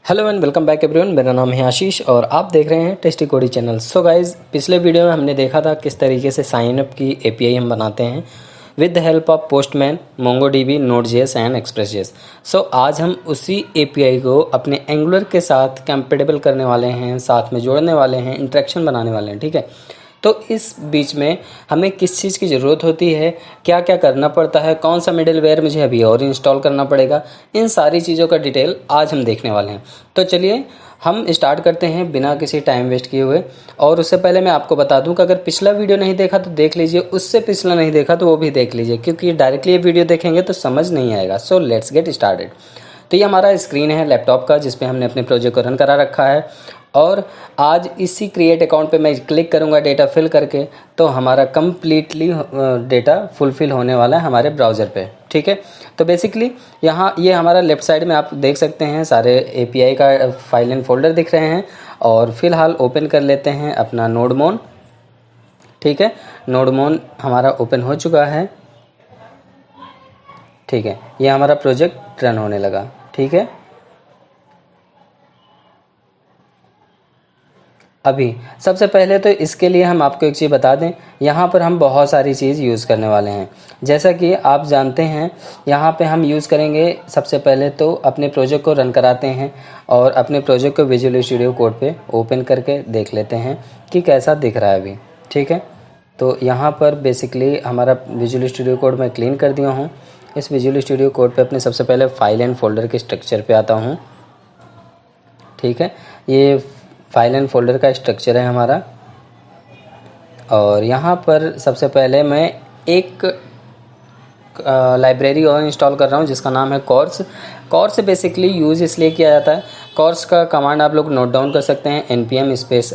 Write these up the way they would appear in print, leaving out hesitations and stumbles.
Hello and welcome back everyone. मेरा नाम है आशीष और आप देख रहे हैं टेस्टी कोडी चैनल। सो गाइस, पिछले वीडियो में हमने देखा था किस तरीके से साइन अप की एपीआई हम बनाते हैं with the help of Postman, MongoDB, Node.js and Express.js. So आज हम उसी एपीआई को अपने एंगुलर के साथ कंपेटेबल करने वाले हैं, साथ में जोड़ने वाले हैं, इंटरेक्शन बनाने वाले हैं। ठीक है, तो इस बीच में हमें किस चीज़ की ज़रूरत होती है, क्या क्या करना पड़ता है, कौन सा मिडलवेयर मुझे अभी और इंस्टॉल करना पड़ेगा, इन सारी चीज़ों का डिटेल आज हम देखने वाले हैं। तो चलिए हम स्टार्ट करते हैं बिना किसी टाइम वेस्ट किए हुए। और उससे पहले मैं आपको बता दूं कि अगर पिछला वीडियो नहीं देखा तो देख लीजिए, उससे पिछला नहीं देखा तो वो भी देख लीजिए, क्योंकि डायरेक्टली ये वीडियो देखेंगे तो समझ नहीं आएगा। So let's get started. तो ये हमारा स्क्रीन है लैपटॉप का जिस पे हमने अपने प्रोजेक्ट को रन करा रखा है। और आज इसी क्रिएट अकाउंट पे मैं क्लिक करूँगा डेटा फिल करके, तो हमारा कम्प्लीटली डेटा फुलफ़िल होने वाला है हमारे ब्राउज़र पे। ठीक है, तो बेसिकली यहाँ ये हमारा लेफ़्ट साइड में आप देख सकते हैं सारे एपीआई का फाइल एंड फोल्डर दिख रहे हैं। और फिलहाल ओपन कर लेते हैं अपना नोडमोन। ठीक है, नोडमोन हमारा ओपन हो चुका है। ठीक है, ये हमारा प्रोजेक्ट रन होने लगा। ठीक है, अभी सबसे पहले तो इसके लिए हम आपको एक चीज़ बता दें, यहाँ पर हम बहुत सारी चीज़ यूज़ करने वाले हैं। जैसा कि आप जानते हैं, यहाँ पे हम यूज़ करेंगे सबसे पहले तो अपने प्रोजेक्ट को रन कराते हैं और अपने प्रोजेक्ट को विजुअल स्टूडियो कोड पे ओपन करके देख लेते हैं कि कैसा दिख रहा है अभी। ठीक है, तो यहाँ पर बेसिकली हमारा विजुअल स्टूडियो कोड मैं क्लीन कर दिया हूँ। इस विजुअल स्टूडियो कोड पे अपने सबसे पहले फाइल एंड फोल्डर के स्ट्रक्चर पे आता हूँ। ठीक है, ये फाइल एंड फोल्डर का स्ट्रक्चर है हमारा। और यहाँ पर सबसे पहले मैं एक लाइब्रेरी और इंस्टॉल कर रहा हूँ जिसका नाम है कॉर्स। कॉर्स बेसिकली यूज़ इसलिए किया जाता है, कॉर्स का कमांड आप लोग नोट डाउन कर सकते हैं, npm -i -cors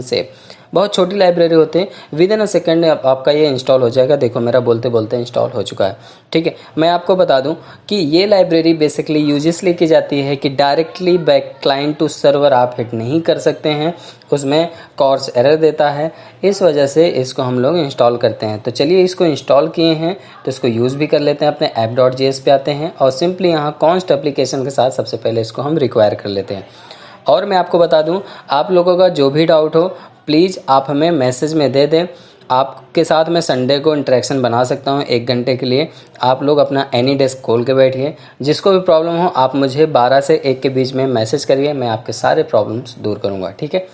-सेव। बहुत छोटी लाइब्रेरी होते हैं, विद इन अ सेकेंड आपका ये इंस्टॉल हो जाएगा। देखो मेरा बोलते बोलते इंस्टॉल हो चुका है। ठीक है, मैं आपको बता दूं कि ये लाइब्रेरी बेसिकली यूज इसलिए की जाती है कि directly back client to server आप हिट नहीं कर सकते हैं, उसमें कॉर्स एरर देता है। इस वजह से इसको हम लोग इंस्टॉल करते हैं। तो चलिए इसको इंस्टॉल किए हैं तो इसको यूज़ भी कर लेते हैं। अपने app.js पे आते हैं और सिंपली यहाँ कॉन्स्ट एप्लीकेशन के साथ सबसे पहले इसको हम रिक्वायर कर लेते हैं। और मैं आपको बता दूं, आप लोगों का जो भी डाउट हो प्लीज़ आप हमें मैसेज में दे दें। आपके साथ मैं संडे को इंटरेक्शन बना सकता हूं 1 घंटे के लिए। आप लोग अपना एनी डेस्क खोल के बैठिए, जिसको भी प्रॉब्लम हो आप मुझे 12 से 1 के बीच में मैसेज करिए, मैं आपके सारे प्रॉब्लम्स दूर करूंगा। ठीक है,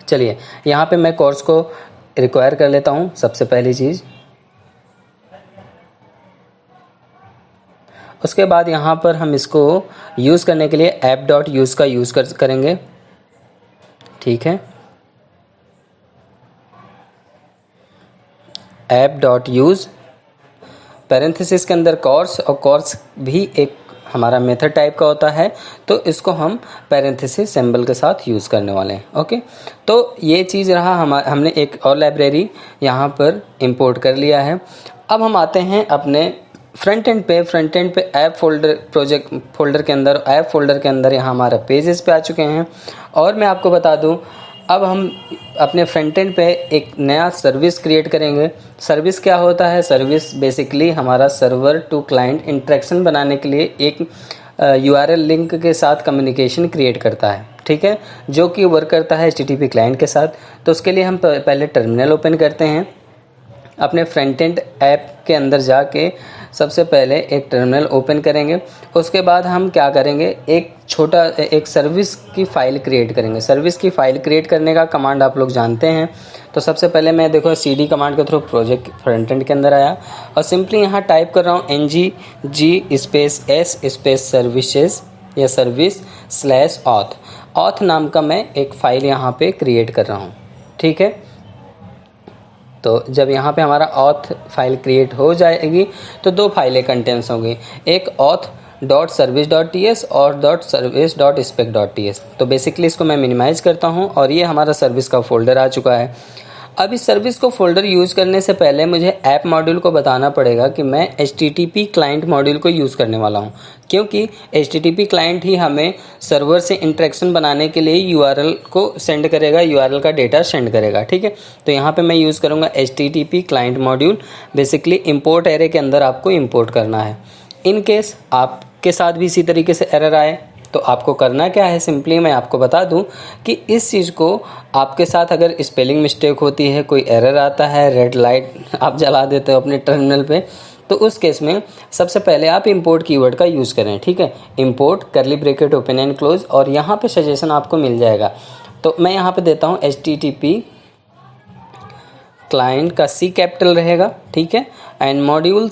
चलिए यहाँ पे मैं कोर्स को रिक्वायर कर लेता हूँ सबसे पहली चीज़। उसके बाद यहाँ पर हम इसको यूज़ करने के लिए app.use का यूज़ करेंगे। ठीक है, app.use पैरेंथेसिस के अंदर कोर्स, और कोर्स भी एक हमारा मेथड टाइप का होता है, तो इसको हम पैरेंथेसिस सिंबल के साथ यूज़ करने वाले हैं। ओके, तो ये चीज़ रहा। हमने एक और लाइब्रेरी यहाँ पर इंपोर्ट कर लिया है। अब हम आते हैं अपने फ्रंट एंड पे ऐप फोल्डर, प्रोजेक्ट फोल्डर के अंदर, ऐप फोल्डर के अंदर यहाँ हमारा पेजेस पे आ चुके हैं। और मैं आपको बता दूँ, अब हम अपने फ्रंट एंड पे एक नया सर्विस क्रिएट करेंगे। सर्विस क्या होता है? सर्विस बेसिकली हमारा सर्वर टू क्लाइंट इंटरेक्शन बनाने के लिए एक URL लिंक के साथ कम्युनिकेशन क्रिएट करता है। ठीक है, जो कि वर्क करता है HTTP क्लाइंट के साथ। तो उसके लिए हम पहले टर्मिनल ओपन करते हैं। अपने फ्रंट एंड ऐप के अंदर जाके सबसे पहले एक टर्मिनल ओपन करेंगे। उसके बाद हम क्या करेंगे, एक सर्विस की फ़ाइल क्रिएट करेंगे। सर्विस की फ़ाइल क्रिएट करने का कमांड आप लोग जानते हैं। तो सबसे पहले मैं देखो cd कमांड के थ्रू प्रोजेक्ट फ्रंट एंड के अंदर आया और सिंपली यहाँ टाइप कर रहा हूँ ng -s सर्विसेज या सर्विस/auth। auth नाम का मैं एक फ़ाइल यहाँ पे क्रिएट कर रहा हूँ। ठीक है, तो जब यहाँ पे हमारा auth फाइल क्रिएट हो जाएगी तो 2 फाइलें कंटेंट्स होंगी, एक auth.service.ts और .service.spec.ts। तो बेसिकली इसको मैं मिनिमाइज़ करता हूँ और ये हमारा सर्विस का फोल्डर आ चुका है। अब इस सर्विस को फोल्डर यूज़ करने से पहले मुझे ऐप मॉड्यूल को बताना पड़ेगा कि मैं HTTP क्लाइंट मॉड्यूल को यूज़ करने वाला हूँ, क्योंकि HTTP क्लाइंट ही हमें सर्वर से इंटरेक्शन बनाने के लिए URL को सेंड करेगा, URL का डेटा सेंड करेगा। ठीक है, तो यहाँ पे मैं यूज़ करूँगा HTTP client module. Basically import array के अंदर आपको इंपोर्ट करना है। इन केस आप के साथ भी इसी तरीके से एरर आए तो आपको करना क्या है, सिंपली मैं आपको बता दूं कि इस चीज़ को आपके साथ अगर स्पेलिंग मिस्टेक होती है, कोई एरर आता है, रेड लाइट आप जला देते हो अपने टर्मिनल पे, तो उस केस में सबसे पहले आप इंपोर्ट कीवर्ड का यूज़ करें। ठीक है, इंपोर्ट करली ब्रैकेट ओपन एंड क्लोज, और यहाँ पे सजेशन आपको मिल जाएगा। तो मैं यहाँ पे देता हूँ HTTP क्लाइंट का C कैपिटल रहेगा, ठीक है, एंड मॉड्यूल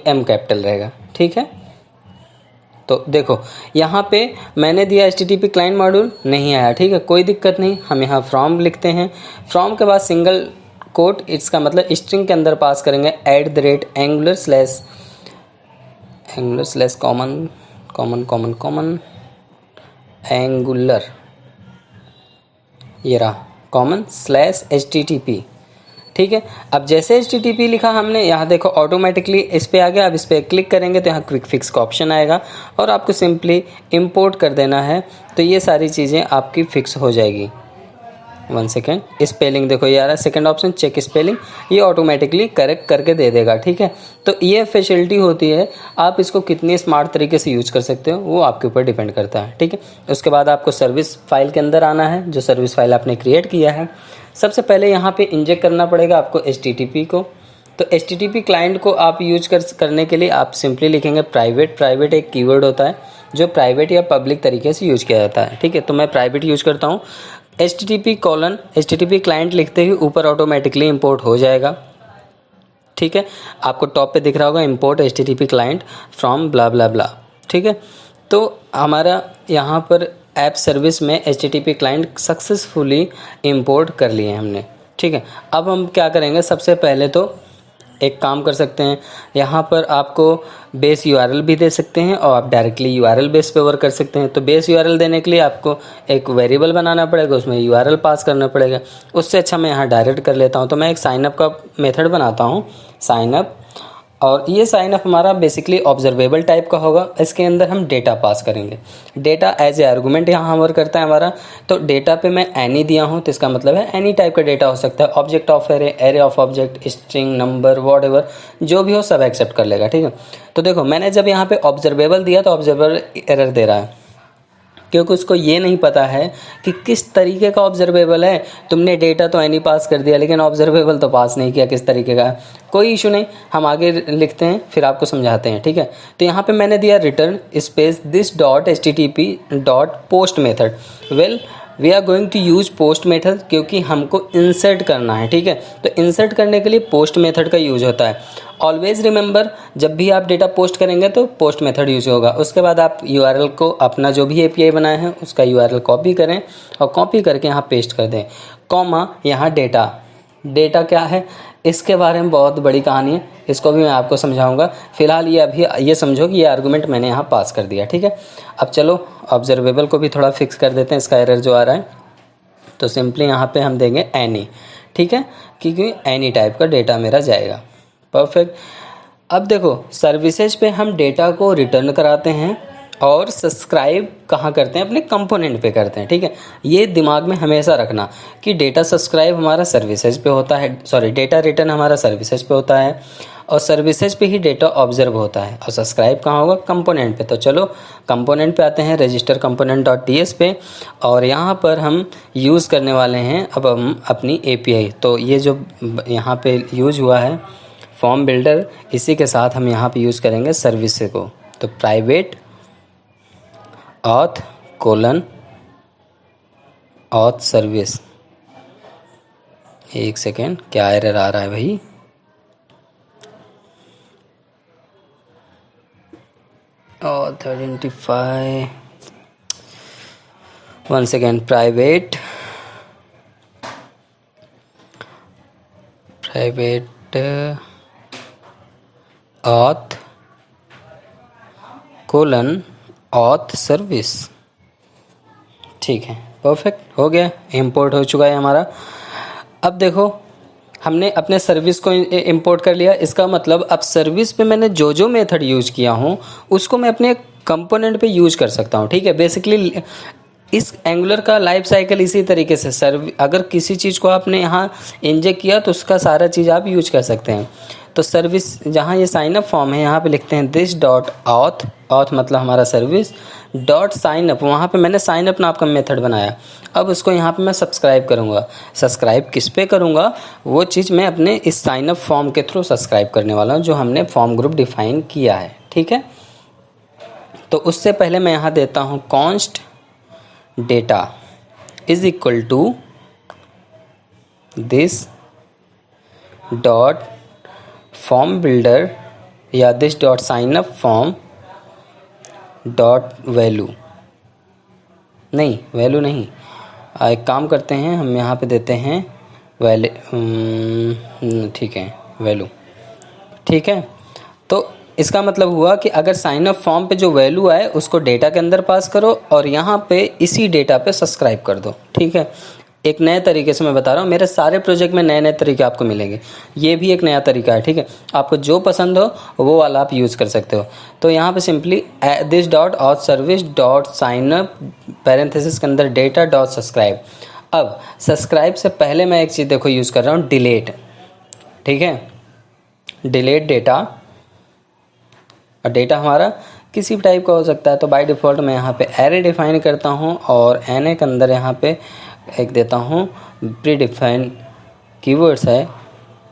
M कैपिटल रहेगा। ठीक है, तो देखो यहाँ पे मैंने दिया HTTP क्लाइंट मॉड्यूल, नहीं आया। ठीक है, कोई दिक्कत नहीं, हम यहाँ फ्रॉम लिखते हैं, फ्रॉम के बाद सिंगल कोट, इसका मतलब स्ट्रिंग के अंदर पास करेंगे @angular / कॉमन एंगुलर, ये रहा कॉमन /HTTP। ठीक है, अब जैसे HTTP लिखा हमने, यहाँ देखो ऑटोमेटिकली इस पे आ गया। अब इस पर क्लिक करेंगे तो यहाँ क्विक फिक्स का ऑप्शन आएगा और आपको सिंपली इंपोर्ट कर देना है, तो ये सारी चीज़ें आपकी फिक्स हो जाएगी। 1 सेकेंड, स्पेलिंग देखो ये आ रहा है, सेकेंड ऑप्शन चेक स्पेलिंग, ये ऑटोमेटिकली करेक्ट करके दे देगा। ठीक है, तो ये फैसिलिटी होती है, आप इसको कितनी स्मार्ट तरीके से यूज कर सकते हो वो आपके ऊपर डिपेंड करता है। ठीक है, उसके बाद आपको सर्विस फाइल के अंदर आना है, जो सर्विस फाइल आपने क्रिएट किया है। सबसे पहले यहाँ पे इंजेक्ट करना पड़ेगा आपको HTTP को। तो HTTP क्लाइंट को आप यूज करने के लिए आप सिंपली लिखेंगे प्राइवेट एक कीवर्ड होता है जो प्राइवेट या पब्लिक तरीके से यूज किया जाता है। ठीक है, तो मैं प्राइवेट यूज करता हूँ। HTTP क्लाइंट लिखते ही ऊपर ऑटोमेटिकली इंपोर्ट हो जाएगा। ठीक है, आपको टॉप पे दिख रहा होगा इंपोर्ट HTTP क्लाइंट फ्रॉम ब्ला ब्ला ब्ला। ठीक है, तो हमारा यहाँ पर ऐप सर्विस में HTTP क्लाइंट सक्सेसफुली इंपोर्ट कर लिए हमने। ठीक है, अब हम क्या करेंगे, सबसे पहले तो एक काम कर सकते हैं, यहाँ पर आपको बेस URL भी दे सकते हैं और आप डायरेक्टली URL बेस पे वर्क कर सकते हैं। तो बेस URL देने के लिए आपको एक वेरिएबल बनाना पड़ेगा, उसमें URL पास करना पड़ेगा। उससे अच्छा मैं यहाँ डायरेक्ट कर लेता हूँ। तो मैं एक साइनअप का मेथड बनाता हूँ, साइनअप, और ये साइनअप हमारा बेसिकली ऑब्जर्वेबल टाइप का होगा। इसके अंदर हम डेटा पास करेंगे, डेटा एज ए आर्गूमेंट यहाँ वर्क करता है हमारा। तो डेटा पे मैं एनी दिया हूँ, तो इसका मतलब है एनी टाइप का डेटा हो सकता है, object of array of object, string, number, whatever जो भी हो सब एक्सेप्ट कर लेगा। ठीक है, तो देखो मैंने जब यहाँ पे ऑब्जर्वेबल दिया तो ऑब्जर्वेबल एरर दे रहा है, क्योंकि उसको ये नहीं पता है कि किस तरीके का ऑब्जर्वेबल है। तुमने डेटा तो एनी पास कर दिया लेकिन ऑब्जर्वेबल तो पास नहीं किया किस तरीके का है। कोई इशू नहीं, हम आगे लिखते हैं फिर आपको समझाते हैं। ठीक है, तो यहाँ पे मैंने दिया return space this dot HTTP dot post method. Well we are going to use post method क्योंकि हमको इंसर्ट करना है। ठीक है, तो इंसर्ट करने के लिए पोस्ट मेथड का यूज होता है। ऑलवेज रिमेंबर, जब भी आप डेटा पोस्ट करेंगे तो पोस्ट मेथड यूज होगा। उसके बाद आप URL को अपना जो भी API बनाए हैं उसका URL कॉपी करें और कॉपी करके यहाँ पेस्ट कर दें, कॉमा यहाँ डेटा क्या है इसके बारे में बहुत बड़ी कहानी है, इसको भी मैं आपको समझाऊंगा। फिलहाल ये अभी ये समझो कि ये आर्गूमेंट मैंने यहाँ पास कर दिया। ठीक है, अब चलो ऑब्जर्वेबल को भी थोड़ा फिक्स कर देते हैं, इसका एरर जो आ रहा है। तो सिंपली यहाँ पे हम देंगे एनी। ठीक है, क्योंकि एनी टाइप का डेटा मेरा जाएगा। परफेक्ट। अब देखो सर्विसेज पे हम डेटा को रिटर्न कराते हैं और सब्सक्राइब कहाँ करते हैं, अपने कंपोनेंट पे करते हैं। ठीक है, ये दिमाग में हमेशा रखना कि डेटा सब्सक्राइब हमारा सर्विसेज पे होता है, डेटा रिटर्न हमारा सर्विसेज पे होता है और सर्विसेज पे ही डेटा ऑब्जर्व होता है और सब्सक्राइब कहाँ होगा, कंपोनेंट पे। तो चलो कंपोनेंट पे आते हैं, रजिस्टर कंपोनेंट .ts पे, और यहाँ पर हम यूज़ करने वाले हैं अब हम अपनी API। तो ये जो यहाँ पे यूज हुआ है फॉर्म बिल्डर, इसी के साथ हम यहाँ पे यूज़ करेंगे सर्विस को। तो प्राइवेट auth सर्विस। एक सेकेंड, क्या एरर आ रहा है भाई, auth identify, 1 second, private auth service. ठीक है, परफेक्ट हो गया, इंपोर्ट हो चुका है हमारा। अब देखो हमने अपने सर्विस को इंपोर्ट कर लिया, इसका मतलब अब सर्विस पे मैंने जो मेथड यूज किया हूँ उसको मैं अपने कंपोनेंट पे यूज कर सकता हूँ। ठीक है, बेसिकली इस एंगुलर का लाइफ साइकिल इसी तरीके से अगर किसी चीज़ को आपने यहाँ इंजेक्ट किया तो उसका सारा चीज़ आप यूज कर सकते हैं। तो सर्विस जहाँ ये साइनअप फॉर्म है यहाँ पे लिखते हैं दिस डॉट ऑथ, ऑथ मतलब हमारा सर्विस, डॉट साइनअप, वहाँ पे मैंने साइनअप नाम का मेथड बनाया। अब उसको यहाँ पे मैं सब्सक्राइब करूँगा। सब्सक्राइब किस पे करूँगा, वो चीज़ मैं अपने इस साइनअप फॉर्म के थ्रू सब्सक्राइब करने वाला हूँ जो हमने फॉर्म ग्रुप डिफाइन किया है, ठीक है। तो उससे पहले मैं यहाँ देता हूँ const data is equal to this dot form builder या this dot signup form dot value, नहीं वैल्यू नहीं, एक काम करते हैं हम यहाँ पे देते हैं ठीक है वैल्यू, ठीक है। तो इसका मतलब हुआ कि अगर साइनअप फॉर्म पे जो वैल्यू आए उसको डेटा के अंदर पास करो और यहाँ पे इसी डेटा पे सब्सक्राइब कर दो, ठीक है। एक नए तरीके से मैं बता रहा हूँ, मेरे सारे प्रोजेक्ट में नए नए तरीके आपको मिलेंगे, ये भी एक नया तरीका है, ठीक है। आपको जो पसंद हो वो वाला आप यूज़ कर सकते हो। तो यहाँ पे simply this dot auth service dot sign up parenthesis के अंदर डेटा डॉट सब्सक्राइब। अब सब्सक्राइब से पहले मैं एक चीज़ देखो यूज़ कर रहा हूँ, डिलीट, ठीक है। डिलीट डेटा, और डेटा हमारा किसी भी टाइप का हो सकता है। तो बाय डिफ़ॉल्ट मैं यहाँ पे एरे डिफाइन करता हूँ और एरे के अंदर यहाँ पे एक देता हूँ प्री डिफाइंड कीवर्ड्स है,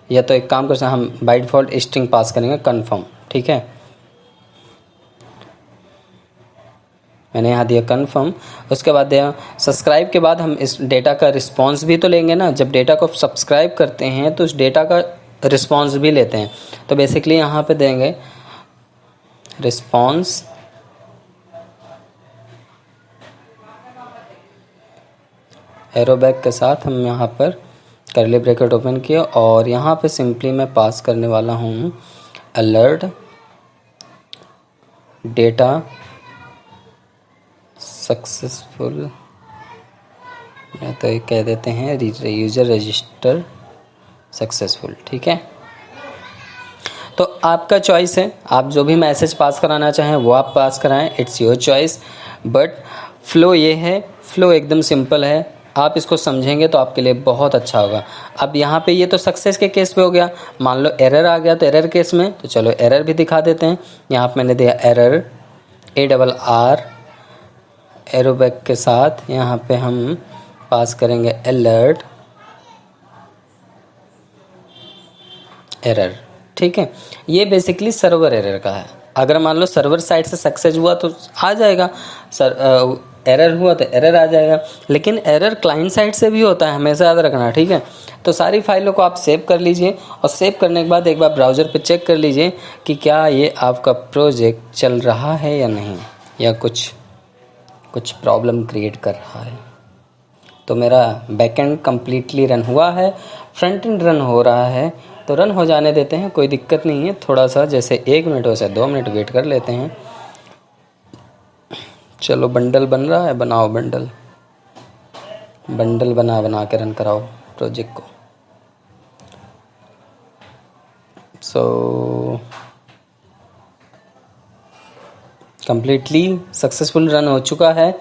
या तो एक काम कर सकते हैं हम बाय डिफ़ॉल्ट स्ट्रिंग पास करेंगे कन्फर्म, ठीक है। मैंने यहाँ दिया कन्फर्म, उसके बाद दिया सब्सक्राइब के बाद हम इस डेटा का रिस्पांस भी तो लेंगे ना। जब डेटा को सब्सक्राइब करते हैं तो उस डेटा का रिस्पांस भी लेते हैं। तो बेसिकली यहाँ पे देंगे रिस्पांस एरो बैक के साथ हम यहाँ पर कर्ली ब्रैकेट ओपन किया और यहाँ पे सिंपली मैं पास करने वाला हूँ अलर्ट डेटा सक्सेसफुल, या तो ये कह देते हैं यूज़र रजिस्टर सक्सेसफुल, ठीक है। तो आपका चॉइस है, आप जो भी मैसेज पास कराना चाहें वो आप पास कराएं, it's your choice. But flow ये है, फ्लो एकदम सिंपल है, आप इसको समझेंगे तो आपके लिए बहुत अच्छा होगा। अब यहाँ पे ये तो सक्सेस के केस पे हो गया, मान लो एरर आ गया तो एरर केस में, तो चलो एरर भी दिखा देते हैं। यहाँ पे मैंने दिया एरर ARR एरो बैक के साथ, यहाँ पे हम पास करेंगे अलर्ट एरर, ठीक है। ये बेसिकली सर्वर एरर का है। अगर मान लो सर्वर साइड से सक्सेस हुआ तो आ जाएगा, एरर हुआ तो एरर आ जाएगा, लेकिन एरर क्लाइंट साइड से भी होता है, हमेशा याद रखना, ठीक है। तो सारी फाइलों को आप सेव कर लीजिए और सेव करने के बाद एक बार ब्राउज़र पे चेक कर लीजिए कि क्या ये आपका प्रोजेक्ट चल रहा है या नहीं, या कुछ प्रॉब्लम क्रिएट कर रहा है। तो मेरा बैकएंड कम्प्लीटली रन हुआ है, फ्रंट एंड रन हो रहा है, तो रन हो जाने देते हैं, कोई दिक्कत नहीं है। थोड़ा सा जैसे 1 मिनट हो से 2 मिनट वेट कर लेते हैं। चलो बंडल बन रहा है, बनाओ बंडल, बंडल बना के रन कराओ प्रोजेक्ट को। सो कम्प्लीटली सक्सेसफुल रन हो चुका है।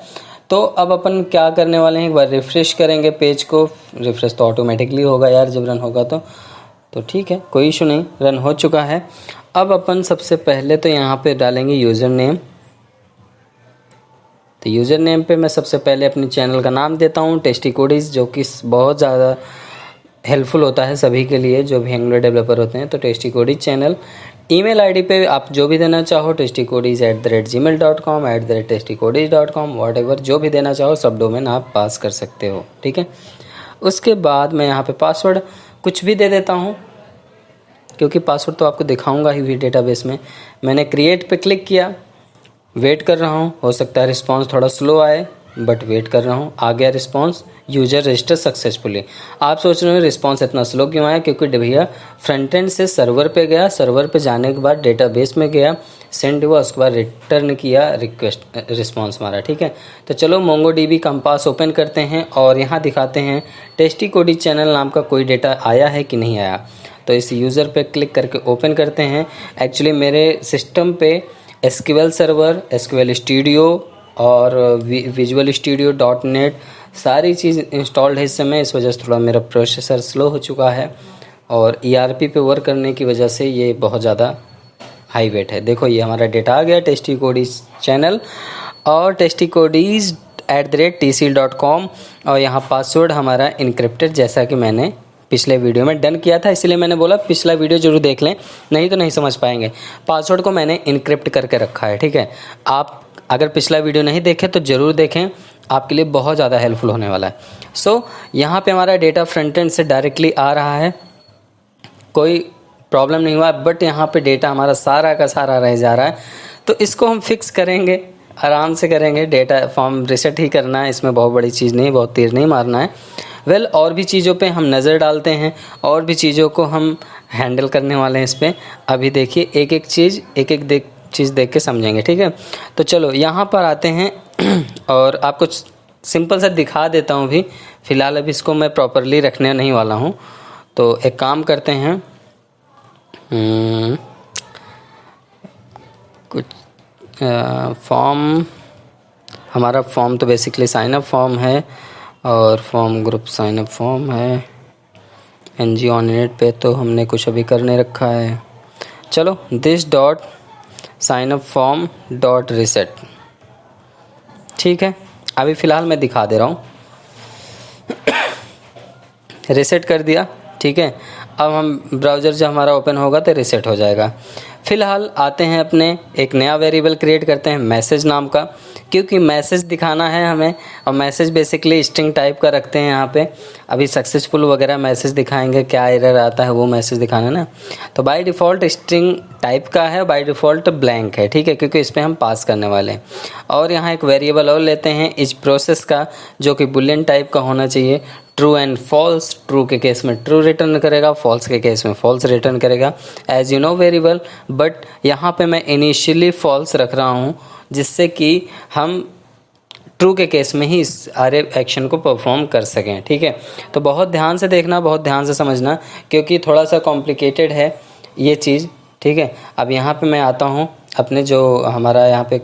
तो अब अपन क्या करने वाले हैं, एक बार रिफ़्रेश करेंगे पेज को। रिफ़्रेश तो ऑटोमेटिकली होगा यार जब रन होगा तो ठीक है, कोई इशू नहीं, रन हो चुका है। अब अपन सबसे पहले तो यहाँ पे डालेंगे यूज़र नेम। तो यूज़र नेम पे मैं सबसे पहले अपने चैनल का नाम देता हूँ टेस्टी कोडीज, जो कि बहुत ज़्यादा हेल्पफुल होता है सभी के लिए जो भी एंगुलर डेवलपर होते हैं। तो tasty codies channel. Email ID पे आप जो भी देना चाहो testicodies@gmail.com @testicodies.com व्हाटएवर जो भी देना चाहो सब डोमेन आप पास कर सकते हो, ठीक है। उसके बाद मैं यहाँ पे पासवर्ड कुछ भी दे देता हूँ, क्योंकि पासवर्ड तो आपको दिखाऊंगा ही डेटाबेस में। मैंने क्रिएट पे क्लिक किया, वेट कर रहा हूँ, हो सकता है रिस्पांस थोड़ा स्लो आए बट वेट कर रहा हूँ। आ गया रिस्पांस, यूजर रजिस्टर सक्सेसफुली। आप सोच रहे हो रिस्पांस इतना स्लो क्यों आया, क्योंकि भैया फ्रंट एंड से सर्वर पे गया, सर्वर पे जाने के बाद डेटाबेस में गया, सेंड हुआ, उसके बाद रिटर्न किया रिक्वेस्ट, रिस्पांस हमारा, ठीक है। तो चलो MongoDB कंपास ओपन करते हैं और यहाँ दिखाते हैं टेस्टी कोडीज चैनल नाम का कोई डेटा आया है कि नहीं आया। तो इस यूज़र पे क्लिक करके ओपन करते हैं। एक्चुअली मेरे सिस्टम पे SQL सर्वर, SQL स्टूडियो और विजुअल स्टूडियो .NET सारी चीज़ इंस्टॉल्ड है इस समय, इस वजह से थोड़ा मेरा प्रोसेसर स्लो हो चुका है। और ERP पे वर्क करने की वजह से ये बहुत ज़्यादा हाई वेट है। देखो ये हमारा डेटा आ गया टेस्टी कोडीज चैनल और testcodees@tcl.com और यहाँ पासवर्ड हमारा इनक्रिप्टेड, जैसा कि मैंने पिछले वीडियो में डन किया था, इसलिए मैंने बोला पिछला वीडियो जरूर देख लें, नहीं तो नहीं समझ पाएंगे। पासवर्ड को मैंने इनक्रिप्ट करके रखा है, ठीक है। आप अगर पिछला वीडियो नहीं देखें तो ज़रूर देखें, आपके लिए बहुत ज़्यादा हेल्पफुल होने वाला है। सो यहाँ पे हमारा डेटा फ्रंट एंड से डायरेक्टली आ रहा है, कोई प्रॉब्लम नहीं हुआ, बट यहाँ पे डेटा हमारा सारा का सारा रह जा रहा है। तो इसको हम फिक्स करेंगे, आराम से करेंगे। डेटा फॉर्म रिसेट ही करना है, इसमें बहुत बड़ी चीज़ नहीं, बहुत तीर नहीं मारना है। वेल और भी चीज़ों पे हम नज़र डालते हैं, और भी चीज़ों को हम हैंडल करने वाले हैं इस पर। अभी देखिए एक एक चीज़ चीज़ देख के समझेंगे, ठीक है। तो चलो यहाँ पर आते हैं और आपको सिंपल सा दिखा देता हूँ भी। फ़िलहाल अभी इसको मैं प्रॉपरली रखने नहीं वाला हूँ। तो एक काम करते हैं, कुछ फॉर्म, हमारा फॉर्म तो बेसिकली साइन अप फॉर्म है और form group sign up form है। NG ऑननेट पे तो हमने कुछ अभी करने रखा है। चलो this dot sign up form dot reset, ठीक है। अभी फ़िलहाल मैं दिखा दे रहा हूँ। रिसेट कर दिया, ठीक है। अब हम ब्राउज़र जब हमारा ओपन होगा तो रिसेट हो जाएगा। फ़िलहाल आते हैं अपने एक नया वेरिएबल क्रिएट करते हैं मैसेज नाम का, क्योंकि मैसेज दिखाना है हमें, और मैसेज बेसिकली स्ट्रिंग टाइप का रखते हैं यहाँ पे। अभी सक्सेसफुल वगैरह मैसेज दिखाएंगे, क्या एरर आता है वो मैसेज दिखाना ना। तो बाय डिफ़ॉल्ट स्ट्रिंग टाइप का है, बाय डिफ़ॉल्ट ब्लैंक है, ठीक है, क्योंकि इस पर हम पास करने वाले हैं। और यहाँ एक वेरिएबल और लेते हैं इस प्रोसेस का, जो कि बुलियन टाइप का होना चाहिए। ट्रू एंड फॉल्स, ट्रू के केस में ट्रू रिटर्न करेगा, फॉल्स के केस में फॉल्स रिटर्न करेगा, as you know variable. But यहाँ पे मैं इनिशियली फॉल्स रख रहा हूँ, जिससे कि हम ट्रू के केस में ही इस सारे एक्शन को परफॉर्म कर सकें, ठीक है। तो बहुत ध्यान से देखना, बहुत ध्यान से समझना, क्योंकि थोड़ा सा कॉम्प्लिकेटेड है ये चीज़, ठीक है। अब यहाँ पे मैं आता हूँ अपने जो हमारा यहाँ पे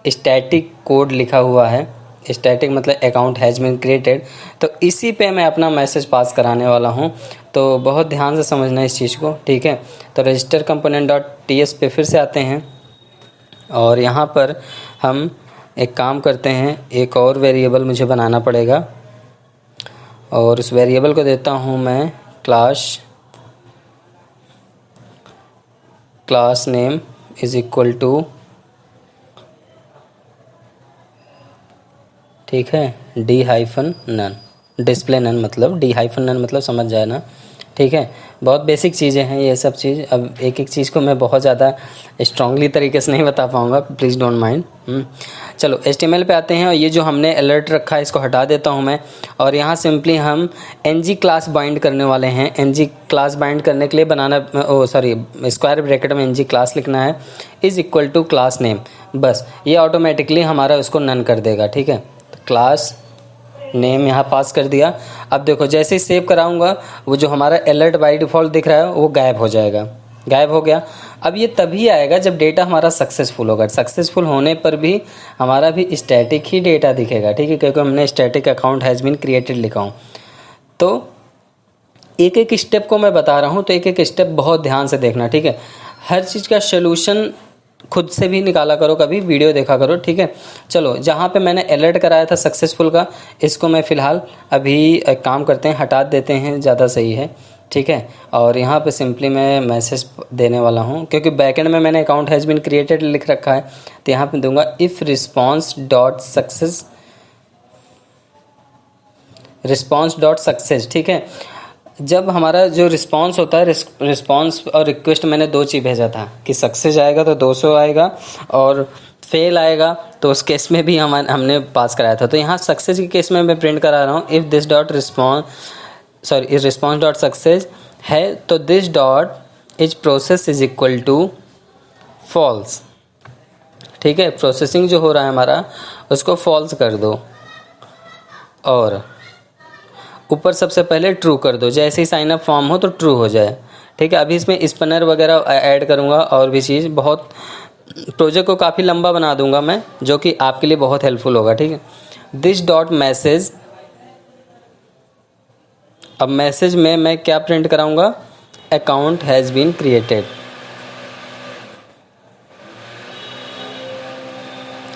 स्टैटिक कोड लिखा हुआ है, स्टैटिक मतलब अकाउंट हैज़ बीन क्रिएटेड, तो इसी पे मैं अपना मैसेज पास कराने वाला हूँ। तो बहुत ध्यान से समझना इस चीज़ को, ठीक है। तो रजिस्टर कंपोनेंट डॉट ts पे फिर से आते हैं और यहाँ पर हम एक काम करते हैं, एक और वेरिएबल मुझे बनाना पड़ेगा और उस वेरिएबल को देता हूँ मैं class name is equal to, ठीक है, d-none, डिस्प्ले नन मतलब d-none मतलब समझ जाए ना, ठीक है। बहुत बेसिक चीज़ें हैं ये सब चीज़। अब एक एक चीज़ को मैं बहुत ज़्यादा स्ट्रांगली तरीके से नहीं बता पाऊँगा, प्लीज़ डोंट माइंड। चलो HTML पे आते हैं और ये जो हमने अलर्ट रखा है इसको हटा देता हूँ मैं, और यहाँ सिंपली हम ng क्लास बाइंड करने वाले हैं। ng क्लास बाइंड करने के लिए स्क्वायर ब्रैकेट में ng क्लास लिखना है, is equal to class name. बस ये ऑटोमेटिकली हमारा उसको नन कर देगा, ठीक है। क्लास नेम यहाँ पास कर दिया। अब देखो जैसे ही सेव कराऊंगा, वो जो हमारा अलर्ट बाय डिफ़ॉल्ट दिख रहा है वो गायब हो जाएगा, गायब हो गया। अब ये तभी आएगा जब डेटा हमारा सक्सेसफुल होगा। सक्सेसफुल होने पर भी हमारा भी स्टैटिक ही डेटा दिखेगा, ठीक है, क्योंकि हमने static account has been created लिखा हूँ। तो एक एक स्टेप को मैं बता रहा हूँ, तो एक एक स्टेप बहुत ध्यान से देखना, ठीक है। हर चीज़ का सलूशन खुद से भी निकाला करो, कभी वीडियो देखा करो, ठीक है। चलो जहाँ पे मैंने अलर्ट कराया था सक्सेसफुल का, इसको मैं फ़िलहाल अभी एक काम करते हैं, हटा देते हैं, ज़्यादा सही है, ठीक है। और यहाँ पे सिंपली मैं मैसेज देने वाला हूँ, क्योंकि बैकएंड में मैंने अकाउंट हैज़ बीन क्रिएटेड लिख रखा है। तो यहाँ पे दूंगा इफ़ रिस्पॉन्स डॉट सक्सेस, ठीक है। जब हमारा जो रिस्पांस होता है, रिस्पांस और रिक्वेस्ट मैंने दो चीज़ भेजा था कि सक्सेस आएगा तो 200 आएगा और फेल आएगा तो उस केस में भी हमने पास कराया था। तो यहाँ सक्सेस के केस में मैं प्रिंट करा रहा हूँ, if this dot response dot success है तो this dot is process is equal to false, ठीक है। प्रोसेसिंग जो हो रहा है हमारा उसको फॉल्स कर दो और ऊपर सबसे पहले ट्रू कर दो, जैसे ही साइन अप फॉर्म हो तो ट्रू हो जाए, ठीक है। अभी इसमें स्पैनर वगैरह ऐड करूँगा और भी चीज़, बहुत प्रोजेक्ट को काफ़ी लंबा बना दूंगा मैं, जो कि आपके लिए बहुत हेल्पफुल होगा, ठीक है। दिस डॉट मैसेज, अब मैसेज में मैं क्या प्रिंट कराऊंगा, account has been created,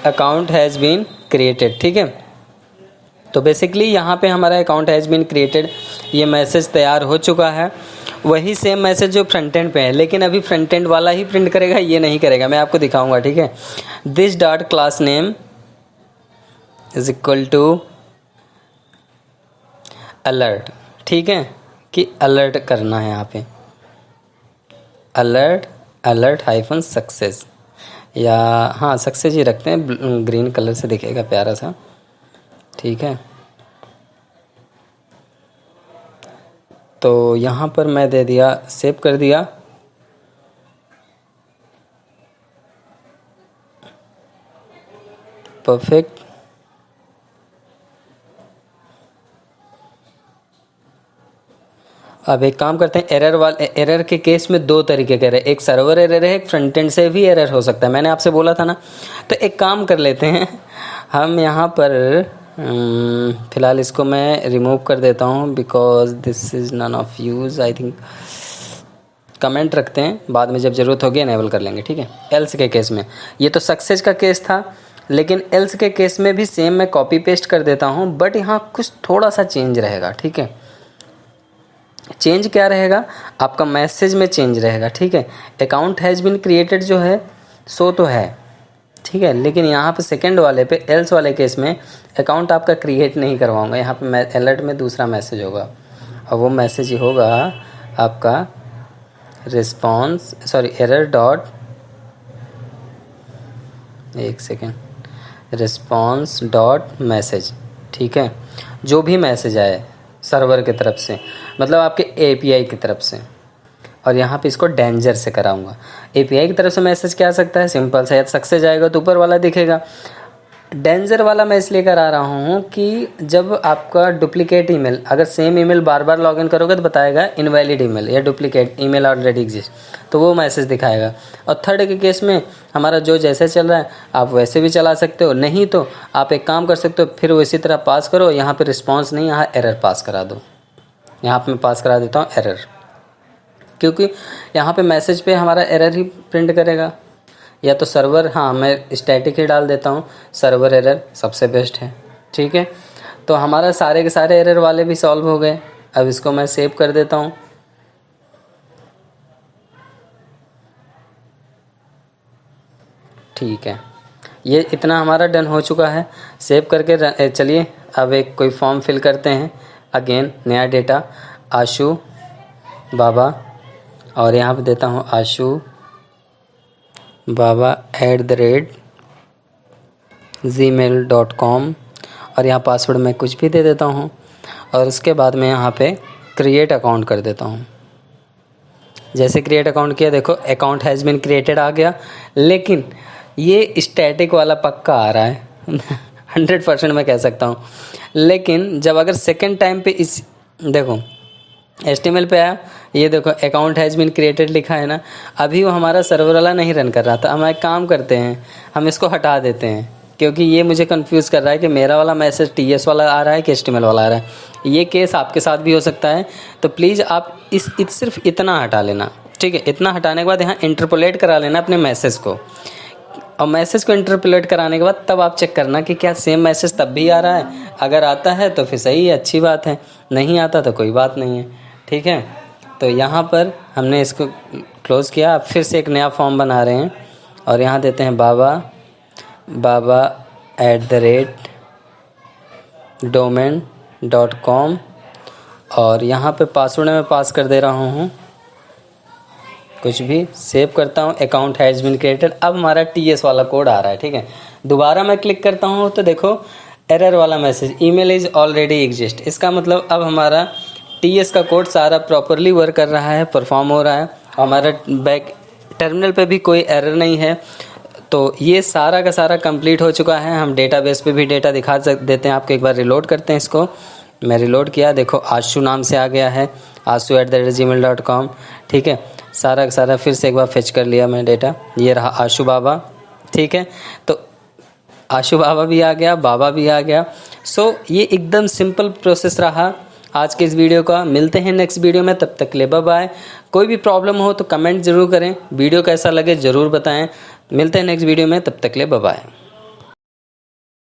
account has been created. ठीक है, तो बेसिकली यहाँ पे हमारा अकाउंट हैज़ बीन क्रिएटेड, ये मैसेज तैयार हो चुका है। वही सेम मैसेज जो फ्रंट एंड पे है, लेकिन अभी फ्रंट एंड वाला ही प्रिंट करेगा, ये नहीं करेगा। मैं आपको दिखाऊंगा। ठीक है, this dot class name is equal to alert. ठीक है, कि अलर्ट करना है यहाँ पे, अलर्ट, अलर्ट हाइफन सक्सेस, या हाँ सक्सेस ही रखते हैं, ग्रीन कलर से दिखेगा प्यारा सा। ठीक है, तो यहाँ पर मैं दे दिया, सेव कर दिया। परफेक्ट। अब एक काम करते हैं, एरर के केस में दो तरीके के एरर, एक सर्वर एरर है, एक फ्रंट एंड से भी एरर हो सकता है। मैंने आपसे बोला था ना, तो एक काम कर लेते हैं हम यहाँ पर, फ़िलहाल इसको मैं रिमूव कर देता हूँ, because this is none of use. I think comment रखते हैं, बाद में जब ज़रूरत होगी इनेबल कर लेंगे। ठीक है, एल्स के केस में, ये तो सक्सेस का केस था, लेकिन एल्स के केस में भी सेम मैं कॉपी पेस्ट कर देता हूँ, बट यहाँ कुछ थोड़ा सा चेंज रहेगा। ठीक है, चेंज क्या रहेगा, आपका मैसेज में चेंज रहेगा। ठीक है, अकाउंट हैज़ बीन क्रिएटेड जो है सो तो है, ठीक है, लेकिन यहाँ पे सेकंड वाले पे, एल्स वाले केस में अकाउंट आपका क्रिएट नहीं करवाऊंगा। यहाँ पे मैं अलर्ट में दूसरा मैसेज होगा, और वो मैसेज होगा आपका रिस्पॉन्स, सॉरी एरर डॉट, एक सेकेंड, रिस्पॉन्स डॉट मैसेज। ठीक है, जो भी मैसेज आए सर्वर की तरफ से, मतलब आपके एपीआई की तरफ से, और यहाँ पे इसको डेंजर से कराऊंगा। एपीआई की तरफ से मैसेज क्या आ सकता है, सिंपल सा, सक्सेस जाएगा तो ऊपर वाला दिखेगा। डेंजर वाला मैं इसलिए करा रहा हूँ कि जब आपका डुप्लीकेट ईमेल, अगर सेम ईमेल बार बार लॉगिन करोगे तो बताएगा इनवैलिड ईमेल या डुप्लीकेट ईमेल ऑलरेडी एग्जिस्ट, तो वो मैसेज दिखाएगा। और थर्ड के केस में हमारा जो जैसे चल रहा है आप वैसे भी चला सकते हो, नहीं तो आप एक काम कर सकते हो, फिर वो इसी तरह पास करो, यहाँ पर रिस्पॉन्स नहीं, यहाँ एरर पास करा दो। यहाँ पर मैं पास करा देता हूँ एरर, क्योंकि यहाँ पे मैसेज पे हमारा एरर ही प्रिंट करेगा। या तो सर्वर, हाँ मैं स्टैटिक ही डाल देता हूँ, सर्वर एरर सबसे बेस्ट है। ठीक है, तो हमारा सारे के सारे एरर वाले भी सॉल्व हो गए। अब इसको मैं सेव कर देता हूँ। ठीक है, ये इतना हमारा डन हो चुका है। सेव करके चलिए अब एक कोई फॉर्म फिल करते हैं। अगेन नया डेटा, आशु बाबा, और यहाँ पे देता हूँ आशु बाबा @gmail.com, और यहाँ पासवर्ड मैं कुछ भी दे देता हूँ, और उसके बाद मैं यहाँ पे क्रिएट अकाउंट कर देता हूँ। जैसे क्रिएट अकाउंट किया, देखो account has been created a गया, लेकिन ये स्टैटिक वाला पक्का आ रहा है 100% मैं कह सकता हूँ। लेकिन जब अगर सेकेंड टाइम पे इस, देखो HTML पे आया, ये देखो अकाउंट हैज़ बीन क्रिएटेड लिखा है ना, अभी वो हमारा सर्वर वाला नहीं रन कर रहा था। हम एक काम करते हैं, हम इसको हटा देते हैं, क्योंकि ये मुझे कंफ्यूज कर रहा है कि मेरा वाला मैसेज TS वाला आ रहा है कि HTML वाला आ रहा है। ये केस आपके साथ भी हो सकता है, तो प्लीज़ आप सिर्फ इतना हटा लेना। ठीक है, इतना हटाने के बाद यहाँ इंटरपोलेट करा लेना अपने मैसेज को, और मैसेज को इंटरपोलेट कराने के बाद तब आप चेक करना कि क्या सेम मैसेज तब भी आ रहा है। अगर आता है तो फिर सही है, अच्छी बात है, नहीं आता तो कोई बात नहीं है। ठीक है, तो यहाँ पर हमने इसको क्लोज़ किया। अब फिर से एक नया फॉर्म बना रहे हैं, और यहाँ देते हैं बाबा @domain.com, और यहाँ पे पासवर्ड मैं पास कर दे रहा हूँ कुछ भी। सेव करता हूँ, अकाउंट हैज़ बीन क्रिएटेड। अब हमारा TS वाला कोड आ रहा है। ठीक है, दोबारा मैं क्लिक करता हूँ तो देखो एरर वाला message, email is already exist. इसका मतलब अब हमारा TS का कोड सारा प्रॉपरली वर्क कर रहा है, परफॉर्म हो रहा है, हमारा बैक टर्मिनल पे भी कोई एरर नहीं है। तो ये सारा का सारा कंप्लीट हो चुका है। हम डेटाबेस पे भी डेटा दिखा देते हैं आपको। एक बार रिलोड करते हैं इसको। मैं रिलोड किया, देखो आशु नाम से आ गया है, asu@gmail.com। ठीक है, सारा का सारा फिर से एक बार फेच कर लिया मैं डेटा, ये रहा आशु बाबा। ठीक है, तो आशु बाबा भी आ गया, बाबा भी आ गया। सो ये एकदम सिंपल प्रोसेस रहा। आज के इस वीडियो का। मिलते हैं नेक्स्ट वीडियो में, तब तक के लिए बाय बाय। कोई भी प्रॉब्लम हो तो कमेंट ज़रूर करें, वीडियो कैसा लगे ज़रूर बताएं। मिलते हैं नेक्स्ट वीडियो में, तब तक के लिए बाय बाय।